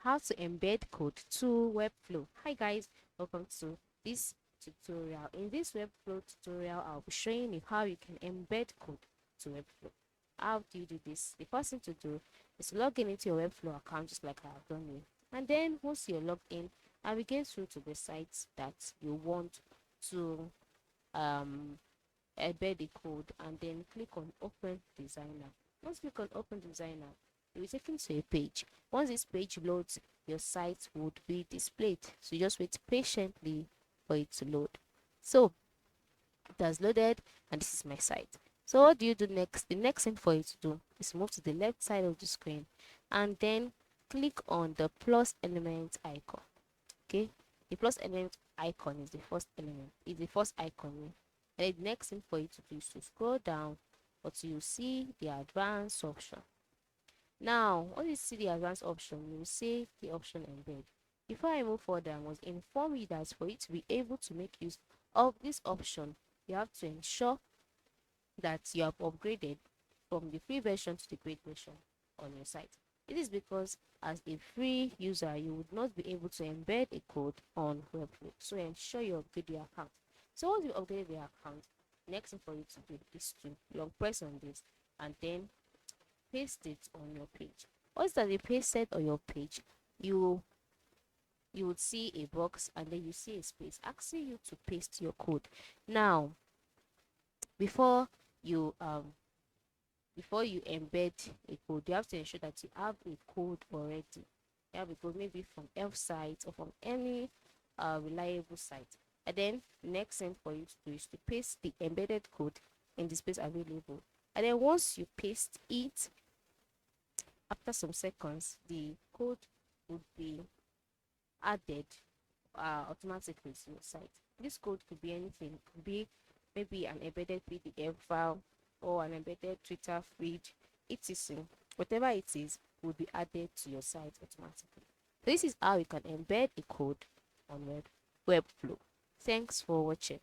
how to embed code to Webflow. Hi guys, welcome to this tutorial. In this Webflow tutorial, I'll be showing you how you can embed code to Webflow. How do you do this? The first thing to do is to log in into your Webflow account just like I've done here. And then once you're logged in, navigate through to the sites that you want to um, embed the code, and then click on Open Designer. Once you click on Open Designer, you'll be taken to a page. Once this page loads, your site would be displayed. So you just wait patiently for it to load. So it has loaded, and this is my site. So what do you do next? The next thing for you to do is move to the left side of the screen and then click on the plus element icon. Okay, the plus element icon is the first element, is the first icon here. And the next thing for you to do is to scroll down until you see the advanced option. Now, when you see the advanced option, you will see the option embed. Before I move further, I must inform you that for you to be able to make use of this option, you have to ensure that you have upgraded from the free version to the paid version on your site. It is because as a free user, you would not be able to embed a code on Webflow. So ensure you upgrade your account. So once you upgrade your account, next thing for you to do is to long press on this and then paste it on your page. Once that you paste it on your page, you would see a box and then you see a space asking you to paste your code. Now, before you embed a code, you have to ensure that you have a code already. You have a code maybe from Elf site or from any reliable site. And then the next thing for you to do is to paste the embedded code in the space available. And then once you paste it, after some seconds, the code would be added automatically to your site. This code could be anything. It could be maybe an embedded PDF file or an embedded Twitter feed, etc. Whatever it is will be added to your site automatically. So this is how you can embed a code on Webflow. Thanks for watching.